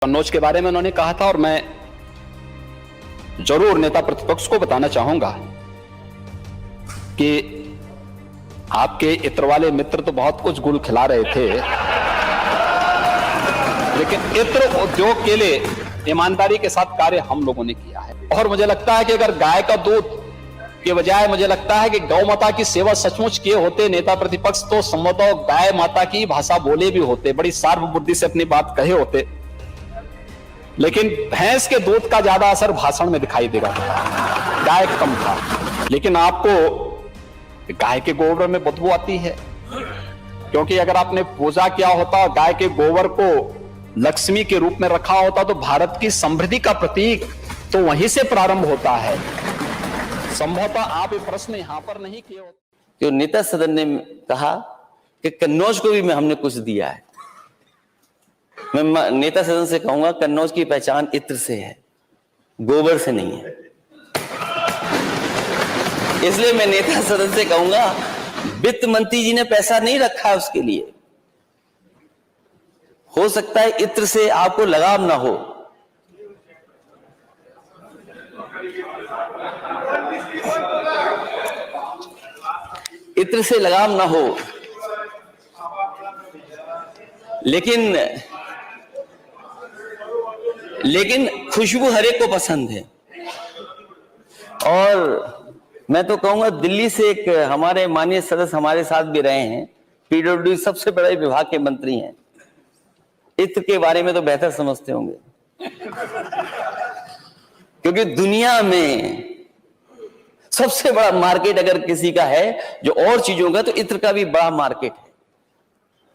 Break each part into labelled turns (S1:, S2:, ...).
S1: कन्नौज के बारे में उन्होंने कहा था और मैं जरूर नेता प्रतिपक्ष को बताना चाहूंगा कि आपके इत्र वाले मित्र तो बहुत कुछ गुल खिला रहे थे, लेकिन इत्र उद्योग के लिए ईमानदारी के साथ कार्य हम लोगों ने किया है। और मुझे लगता है कि अगर गाय का दूध के बजाय मुझे लगता है कि गौ माता की सेवा सचमुच किए होते नेता प्रतिपक्ष, तो संभवतः गाय माता की भाषा बोले भी होते, बड़ी सार्व बुद्धि से अपनी बात कहे होते। लेकिन भैंस के दूध का ज्यादा असर भाषण में दिखाई देगा, गाय कम था। लेकिन आपको गाय के गोबर में बदबू आती है, क्योंकि अगर आपने पूजा किया होता गाय के गोबर को लक्ष्मी के रूप में रखा होता तो भारत की समृद्धि का प्रतीक तो वहीं से प्रारंभ होता है। संभवतः आप ये प्रश्न यहां पर नहीं किए होते।
S2: जो नेता सदन ने कहा कि कन्नौज को भी हमने कुछ दिया है, मैं नेता सदन से कहूंगा कन्नौज की पहचान इत्र से है, गोबर से नहीं है। इसलिए मैं नेता सदन से कहूंगा वित्त मंत्री जी ने पैसा नहीं रखा उसके लिए। हो सकता है इत्र से आपको लगाव ना हो, इत्र से लगाव ना हो, लेकिन खुशबू हर एक को पसंद है। और मैं तो कहूंगा दिल्ली से एक हमारे माननीय सदस्य हमारे साथ भी रहे हैं, पीडब्ल्यूडी सबसे बड़े विभाग के मंत्री हैं, इत्र के बारे में तो बेहतर समझते होंगे, क्योंकि दुनिया में सबसे बड़ा मार्केट अगर किसी का है जो और चीजों का, तो इत्र का भी बड़ा मार्केट है।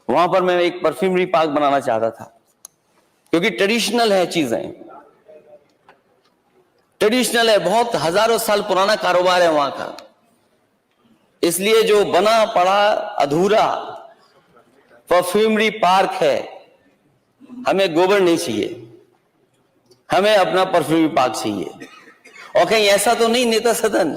S2: वहां पर मैं एक परफ्यूमरी पार्क बनाना चाहता था, क्योंकि ट्रेडिशनल है, चीजें ट्रेडिशनल है, बहुत हजारों साल पुराना कारोबार है वहां का। इसलिए जो बना पड़ा अधूरा परफ्यूमरी पार्क है, हमें गोबर नहीं चाहिए, हमें अपना परफ्यूमरी पार्क चाहिए। और कहीं ऐसा तो नहीं नेता सदन,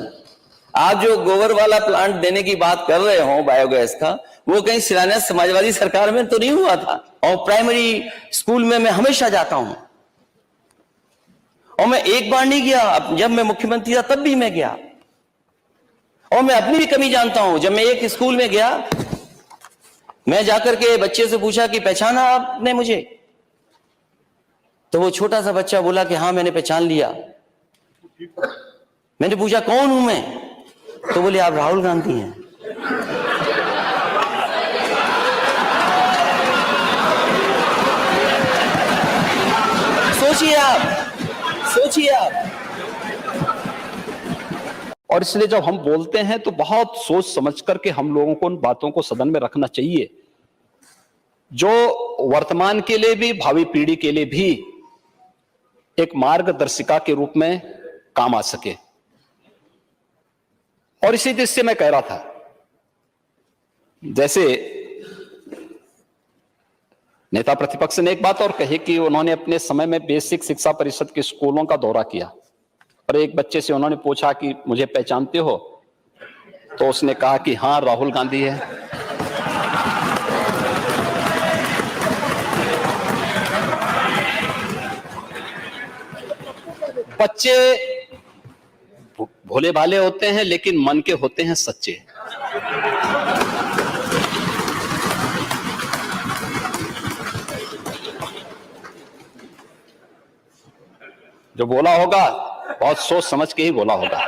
S2: आप जो गोबर वाला प्लांट देने की बात कर रहे हो बायोगैस का, वो कहीं शिलान्यास समाजवादी सरकार में तो नहीं हुआ था। और प्राइमरी स्कूल में मैं हमेशा जाता हूं, और मैं एक बार नहीं गया, जब मैं मुख्यमंत्री था तब भी मैं गया। और मैं अपनी भी कमी जानता हूं। जब मैं एक स्कूल में गया, मैं जाकर के बच्चे से पूछा कि पहचाना आपने मुझे? तो वो छोटा सा बच्चा बोला कि हाँ मैंने पहचान लिया। मैंने पूछा कौन हूं मैं? तो बोले आप राहुल गांधी हैं। सोचिए आप।
S1: और इसलिए जब हम बोलते हैं तो बहुत सोच समझ करके हम लोगों को उन बातों को सदन में रखना चाहिए, जो वर्तमान के लिए भी भावी पीढ़ी के लिए भी एक मार्गदर्शिका के रूप में काम आ सके। और इसी दृष्टि से मैं कह रहा था, जैसे नेता प्रतिपक्ष ने एक बात और कही कि उन्होंने अपने समय में बेसिक शिक्षा परिषद के स्कूलों का दौरा किया, और एक बच्चे से उन्होंने पूछा कि मुझे पहचानते हो? तो उसने कहा कि हाँ राहुल गांधी है। बच्चे भोले भाले होते हैं, लेकिन मन के होते हैं सच्चे। जो बोला होगा बहुत सोच समझ के ही बोला होगा।